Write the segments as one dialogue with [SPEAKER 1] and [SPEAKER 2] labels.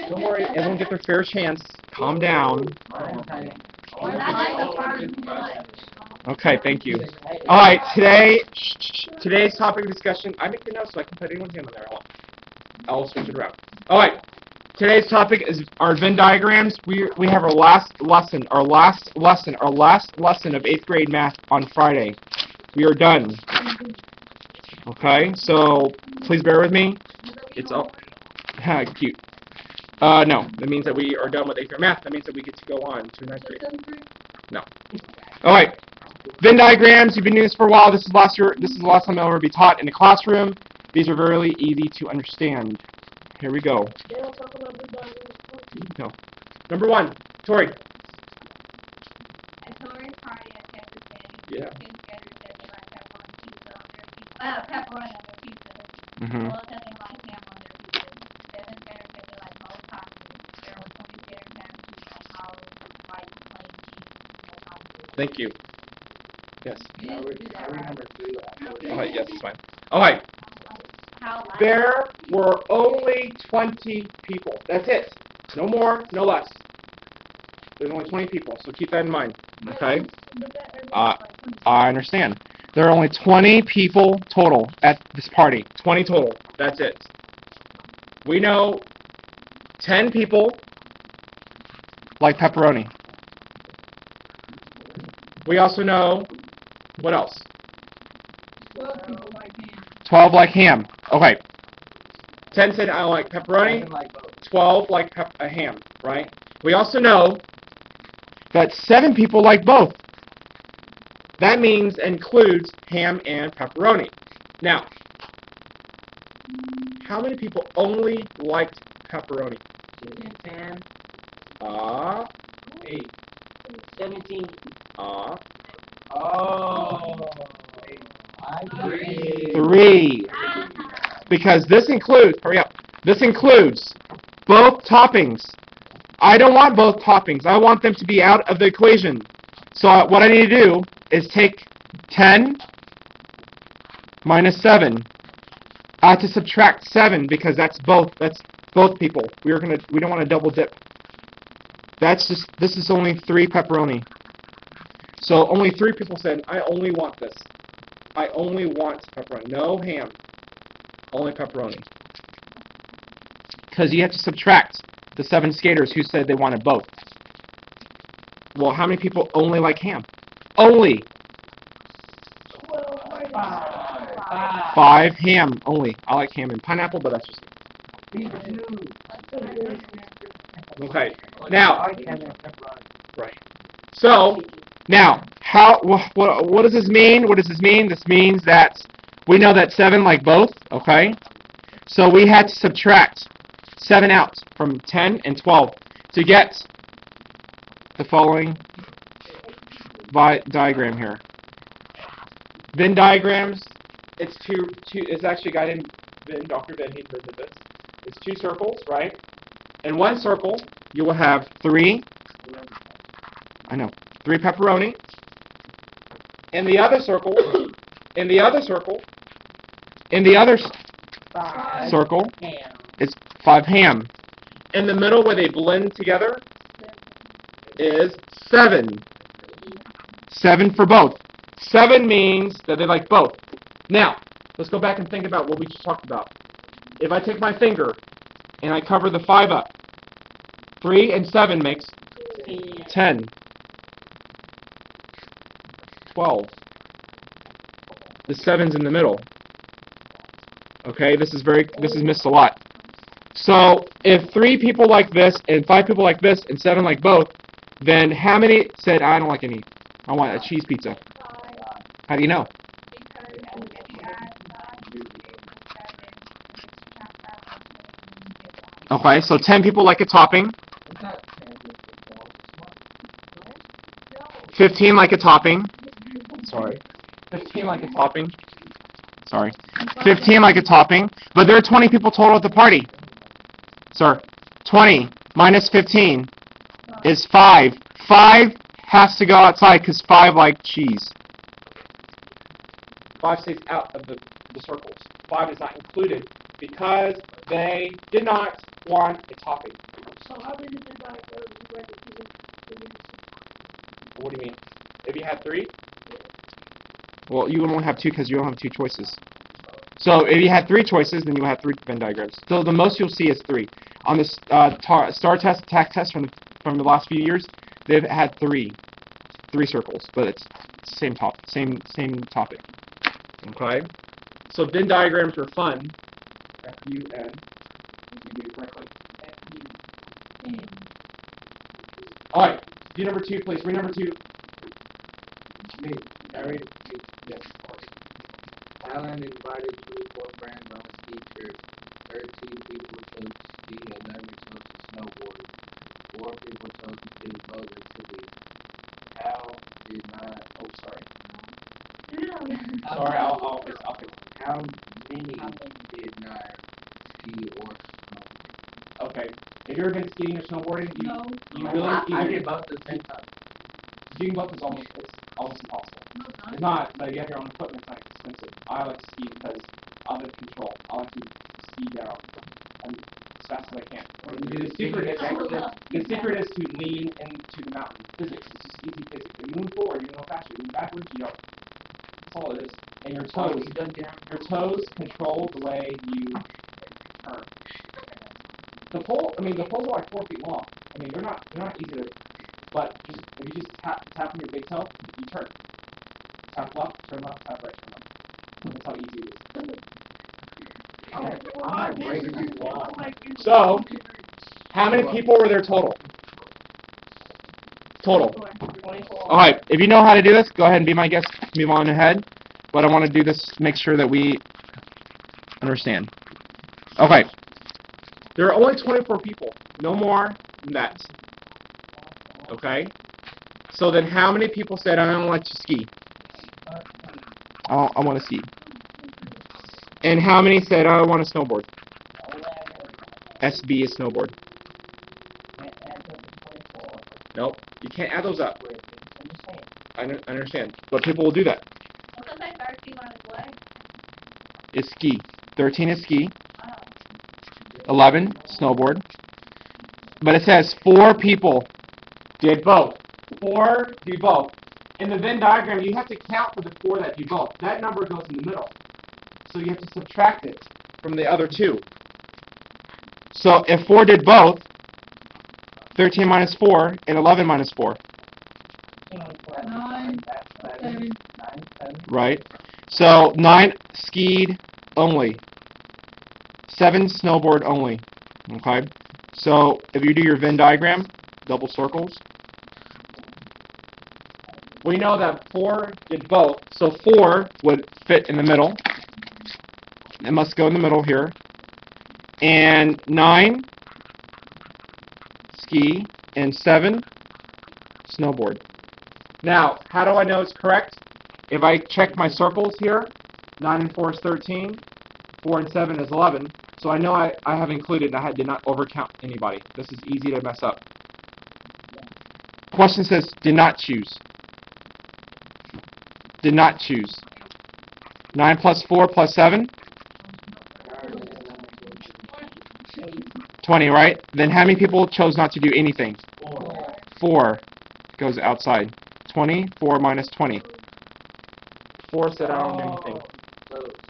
[SPEAKER 1] Don't worry, everyone get their fair chance. Calm down. Okay, thank you. All right, today's topic of discussion. I make the notes so I can put anyone's name on there. I'll switch it around. All right, today's topic is our Venn diagrams. We have our last lesson of 8th grade math on Friday. We are done. Okay, so please bear with me. It's all cute. No, that means that we are done with 8th grade math. That means that we get to go on to 9th grade. No. All right. Venn diagrams. You've been doing this for a while. This is the last time they'll ever be taught in the classroom. These are very easy to understand. Here we go. No. Number 1, Tori. Yeah.
[SPEAKER 2] Pepperoni on their pizza.
[SPEAKER 1] Mm-hmm.
[SPEAKER 2] Well, nothing like ham on their pizza. Seven better because they like both toppings. There was 27 times how like plain cheese.
[SPEAKER 1] Thank you. Yes.
[SPEAKER 3] I remember 3 last.
[SPEAKER 1] All right. Yes, it's fine. All right. There were only 20 people. That's it. No more, no less. There's only 20 people, so keep that in mind. Okay. I understand. There are only 20 people total at this party. 20 total. That's it. We know 10 people like pepperoni. We also know, what else? 12 like ham. Okay. 10 said I like pepperoni. 12 like ham, right? We also know that 7 people like both. That means includes ham and pepperoni. Now, how many people only liked pepperoni?
[SPEAKER 3] 10.
[SPEAKER 1] 8.
[SPEAKER 3] 17.
[SPEAKER 1] Oh.
[SPEAKER 3] 3.
[SPEAKER 1] Because this includes, hurry up, this includes both toppings. I don't want both toppings. I want them to be out of the equation. So what I need to do is take 10 minus 7. I have to subtract 7 because that's both people. We don't want to double dip. This is only 3 pepperoni. So only 3 people said, I only want this. I only want pepperoni. No ham. Only pepperoni. Because you have to subtract the 7 skaters who said they wanted both. Well, how many people only like ham? Only 5 ham only. I like ham and pineapple, but that's just me. Okay. Now, right. So now, what does this mean? What does this mean? This means that we know that 7 like both. Okay. So we had to subtract 7 out from 10 and 12 to get the following diagram here. Venn diagrams. It's actually a guy named Venn, Dr. Venn. He invented this. It's 2 circles, right? In one circle, you will have 3 pepperoni. In the other circle, circle, it's 5 ham. In the middle, where they blend together, is 7. 7 for both. 7 means that they like both. Now, let's go back and think about what we just talked about. If I take my finger and I cover the 5 up, 3 and 7 makes 10. 12. The 7's in the middle. Okay, this is missed a lot. So, if 3 people like this, and 5 people like this, and 7 like both, then how many said, I don't like any, I want a cheese pizza? How do you know? Okay, so 10 people like a topping. 15 like a topping. Sorry. 15 like a topping. Sorry. 15 like a topping. But there are 20 people total at the party. Sir, 20 minus 15 is 5. 5 has to go outside because 5 like cheese. 5 stays out of the circles. 5 is not included Because they did not want a topping.
[SPEAKER 4] So how many did I go to write
[SPEAKER 1] What do you mean? If you had 3? Well, you would only have 2 because you don't have 2 choices. So if you had 3 choices, then you would have 3 Venn diagrams. So the most you'll see is 3. On the STAR test, TAC test from the last few years, they've had 3 circles, but it's same topic. Okay. So Venn diagrams are fun. F-U-N. You can do it correctly. All right. Do number 2, please. Read number 2. Yes.
[SPEAKER 3] Alan invited 24 friends on a ski trip. 13 people chose to ski, 11 chose to snowboard. 4 people chose to do both activities. Al did not. Oh, sorry.
[SPEAKER 1] Sorry, I'll pick.
[SPEAKER 3] How many did not ski or snowboard?
[SPEAKER 1] Okay. Have you ever been skiing or snowboarding? You
[SPEAKER 3] I
[SPEAKER 1] really
[SPEAKER 3] did both at the same time.
[SPEAKER 1] doing both is almost impossible. It's not, but if you have your own equipment, it's not expensive. I like to ski because I like control. I like to ski down as fast as I can. The secret is to lean into the mountain. Physics. It's just easy physics. If you lean forward, you go faster. You lean backwards, you don't. That's all it is. And your toes control the way you turn. The poles are like 4 feet long. I mean, they're not easy to. But if you just tap on your big toe, you turn. Tap left, turn right, turn left. That's how easy it is. So, how many people were there total? Total.
[SPEAKER 2] 24.
[SPEAKER 1] All right. If you know how to do this, go ahead and be my guest. Move on ahead. But I want to do this to make sure that we understand. Okay. There are only 24 people. No more than that. Okay. So then, how many people said, "I don't like to ski"? I want to ski. And how many said, "I want to snowboard"? SB is snowboard. Nope. You can't add those up. I understand. But people will do that.
[SPEAKER 2] What's the say 13 on his leg?
[SPEAKER 1] Is ski. 13 is ski. 11, snowboard. But it says 4 people did both. 4 do both. In the Venn diagram, you have to count for the 4 that do both. That number goes in the middle. So you have to subtract it from the other 2. So if 4 did both, 13 minus 4 and 11 minus 4.
[SPEAKER 4] 9, 7.
[SPEAKER 1] Right? So 9 skied only. 7 snowboard only. Okay? So if you do your Venn diagram, double circles, we know that 4 did both. So 4 would fit in the middle. It must go in the middle here. And 9 ski and 7 snowboard. Now, how do I know it's correct? If I check my circles here, 9 and 4 is 13, 4 and 7 is 11. So I know I have included, and I did not overcount anybody. This is easy to mess up. Question says, did not choose. Did not choose. 9 plus 4 plus 7? 20, right? Then how many people chose not to do anything? 4 goes outside. 20, 4 minus 20. 4 said I don't do anything.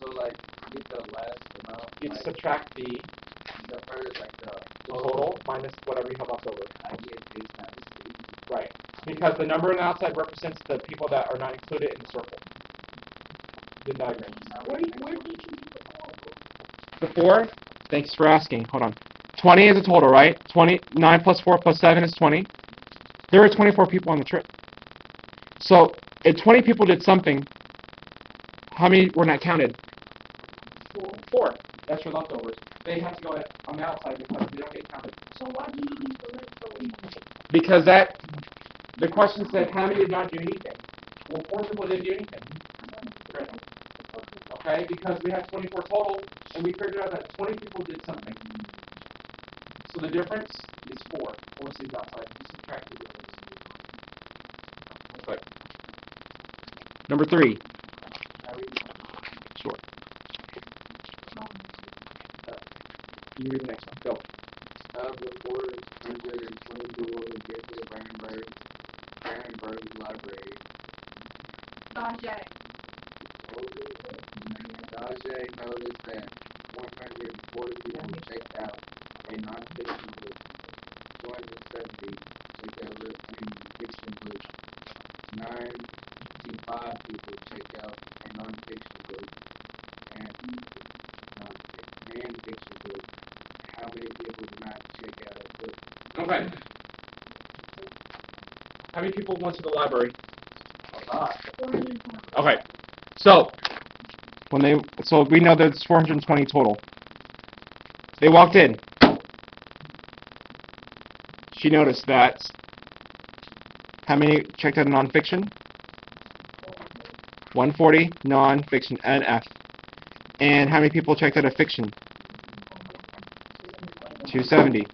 [SPEAKER 3] So like, get the last amount.
[SPEAKER 1] You
[SPEAKER 3] like,
[SPEAKER 1] subtract the
[SPEAKER 3] first, like the
[SPEAKER 1] total minus whatever you have left over.
[SPEAKER 3] I get this times C.
[SPEAKER 1] Right. Because the number on the outside represents the people that are not included in the circle. Venn diagrams.
[SPEAKER 4] Where did you get
[SPEAKER 1] The 4? Thanks for asking. Hold on. 20 is a total, right? 9 plus 4 plus 7 is 20. There were 24 people on the trip. So, if 20 people did something, how many were not counted? 4. That's your leftovers. They have to go on the outside because they don't get counted.
[SPEAKER 4] So why do you use the leftovers?
[SPEAKER 1] Because the question said, how many did not do anything? Well, 4 people didn't do anything. Okay, because we have 24 total, and we figured out that 20 people did something. So the difference is 4. 4 stays outside. You subtract the difference. Okay. Number 3. Sure. You read the next one. Go.
[SPEAKER 3] Of the 420 people who get to the Brandenburg Library,
[SPEAKER 2] Dajay.
[SPEAKER 3] Dajay noticed that 140 people checked out a non-fiction book, 270 checked out a fiction book, 95 people checked out a non-fiction book, and fiction book. How many people did not check out a book?
[SPEAKER 1] Okay. How many people went to the library? Okay. So we know there's 420 total. They walked in. She noticed that. How many checked out nonfiction? 140 nonfiction NF. And how many people checked out a fiction? 270.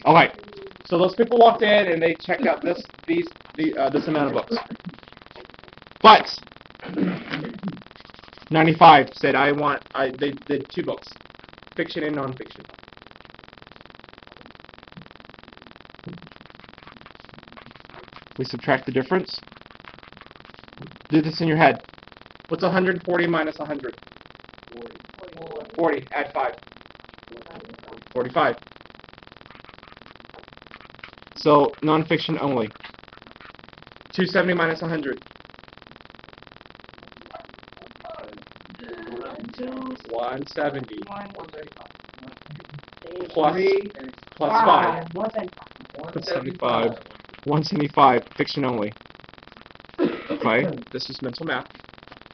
[SPEAKER 1] Okay. So those people walked in and they checked out this amount of books. But 95 said they did 2 books, fiction and nonfiction. We subtract the difference. Do this in your head. What's 140 minus 100? 40. Add 5. 45. So nonfiction only. 270 minus 100. 170. Plus 5. 175. 175. Fiction only. Okay, this is mental math.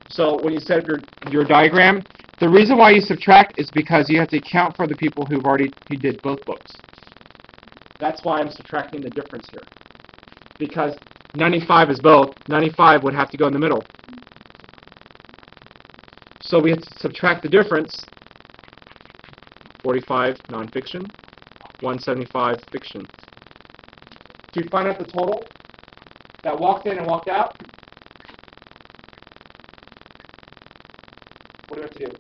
[SPEAKER 1] So when you set up your diagram, the reason why you subtract is because you have to account for the people who did both books. That's why I'm subtracting the difference here. Because 95 is both. 95 would have to go in the middle. So we have to subtract the difference. 45 nonfiction, 175 fiction. To find out the total that walked in and walked out, what do we have to do?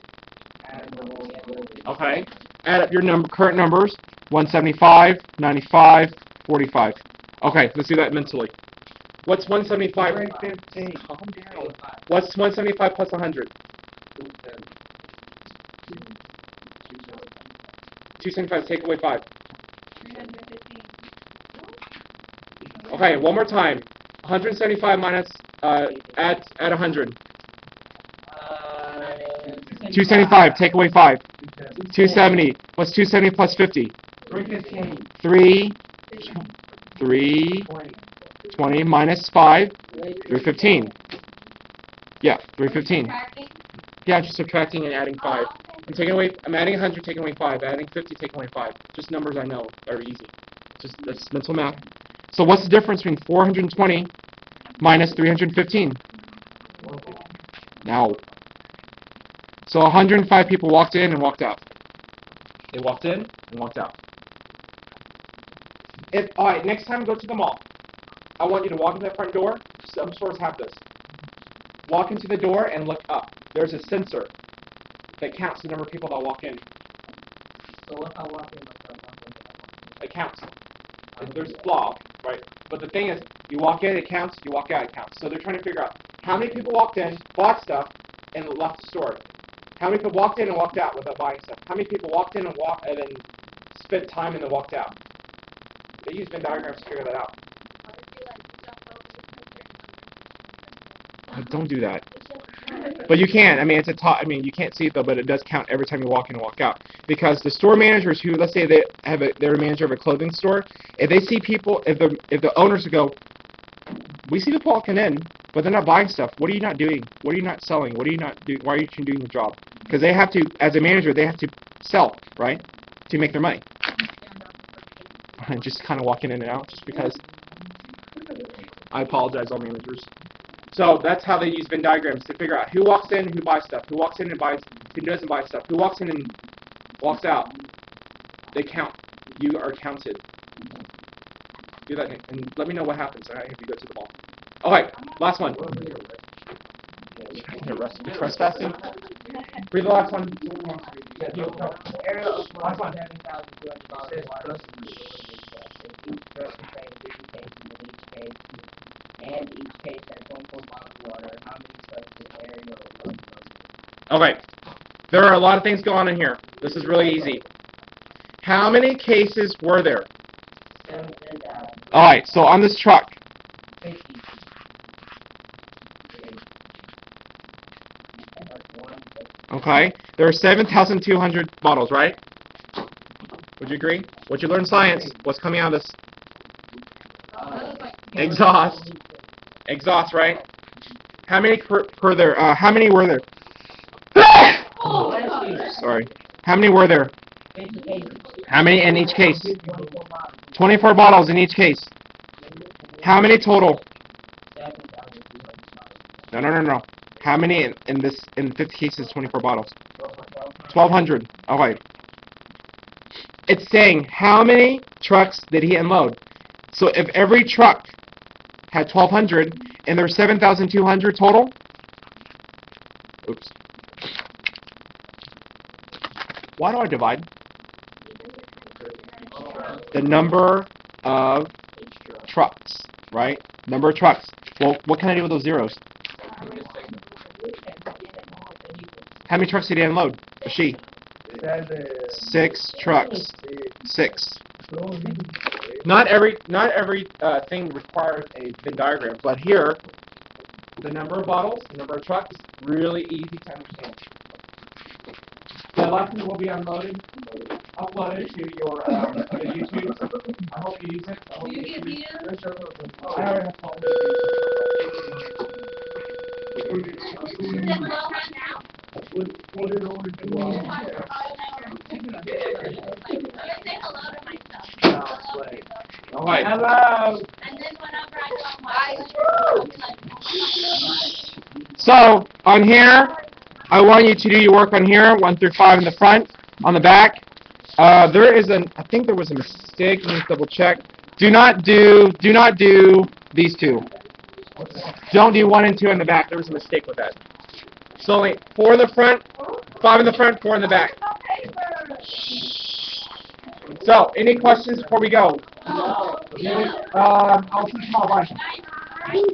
[SPEAKER 1] Okay. Add up your current numbers. 175, 95, 45. Okay, let's do that mentally. What's 175?
[SPEAKER 3] 315.
[SPEAKER 1] Calm down. What's 175 plus 100? 275, take away 5.
[SPEAKER 2] 315.
[SPEAKER 1] Okay, one more time. 175 minus, add 100. 275, take away 5. 270. What's 270 plus 50?
[SPEAKER 3] 315.
[SPEAKER 1] 320 minus 5. 315. Yeah, 315.
[SPEAKER 2] Subtracting.
[SPEAKER 1] Yeah, just subtracting and adding 5. I'm adding 100, taking away 5. Adding 50, taking away 5. Just numbers I know are easy. That's mental math. So what's the difference between 420 minus 315? Now. So 105 people walked in and walked out. They walked in and walked out. All right, next time go to the mall. I want you to walk into that front door. Some stores have this. Walk into the door and look up. There's a sensor that counts the number of people that walk in.
[SPEAKER 3] So if I walk in,
[SPEAKER 1] It counts. There's a flaw, right? But the thing is, you walk in, it counts. You walk out, it counts. So they're trying to figure out how many people walked in, bought stuff, and left the store. How many people walked in and walked out without buying stuff? How many people walked in and then spent time and then walked out? They use Venn diagrams to figure that out. Don't do that. But you can. I mean, you can't see it though, but it does count every time you walk in and walk out. Because the store managers who, let's say they're a manager of a clothing store, if they see people, if the owners go, we see people walking in, but they're not buying stuff. What are you not doing? What are you not selling? What are you not doing? Why are you doing your job? Because they have to, as a manager, they have to sell, right, to make their money. And just kind of walking in and out, just because. I apologize, all managers. So that's how they use Venn diagrams to figure out who walks in, who buys stuff, who walks in and buys, who doesn't buy stuff, who walks in and walks out. They count. You are counted. Do that and let me know what happens if you go to the mall. Okay, last one. Arrested for trespassing? Read the last one.
[SPEAKER 3] The area of
[SPEAKER 1] Last one.
[SPEAKER 3] 7,200 bottles of water if each truck contains 50 cases in each case, and each case has 24 bottles of water. How many trucks is the area of load?
[SPEAKER 1] Okay. There are a lot of things going on in here. This is really easy. How many cases were there?
[SPEAKER 3] 7,000.
[SPEAKER 1] Alright, so on this truck.
[SPEAKER 3] 50. And that's one.
[SPEAKER 1] Okay. There are 7,200 bottles, right? Would you agree? What you learn in science? What's coming out of this? Exhaust. Exhaust, right? How many per there? How many were there? Sorry. How many were there?
[SPEAKER 3] 50 cases.
[SPEAKER 1] How many in each case?
[SPEAKER 3] 24 bottles.
[SPEAKER 1] 24 bottles in each case. How many total?
[SPEAKER 3] 7,200.
[SPEAKER 1] No. How many in 50 cases? 24 bottles. 1,200. Okay. It's saying how many trucks did he unload? So if every truck had 1,200 and there's 7,200 total. Oops. Why do I divide? The number of trucks, right? Number of trucks. Well, what can I do with those zeros? How many trucks did he unload? Or she? 6 trucks. 6. Not every thing requires a Venn diagram, but here, the number of bottles, the number of trucks, really easy to understand. The lesson will be uploaded to your YouTube. I hope you use it.
[SPEAKER 2] Do you get views?
[SPEAKER 1] I already have followed
[SPEAKER 2] Is it low right now? Say hello to myself.
[SPEAKER 1] All right.
[SPEAKER 3] Hello.
[SPEAKER 2] And then whenever I go on my I'll be like,
[SPEAKER 1] So on here, I want you to do your work on here, 1 through 5 in the front, on the back. I think there was a mistake. Let me double check. Do not do these two. Don't do 1 and 2 in the back. There was a mistake with that. So only 4 in the front, 5 in the front, 4 in the back. So, any questions before we go? I'll see you tomorrow. Bye.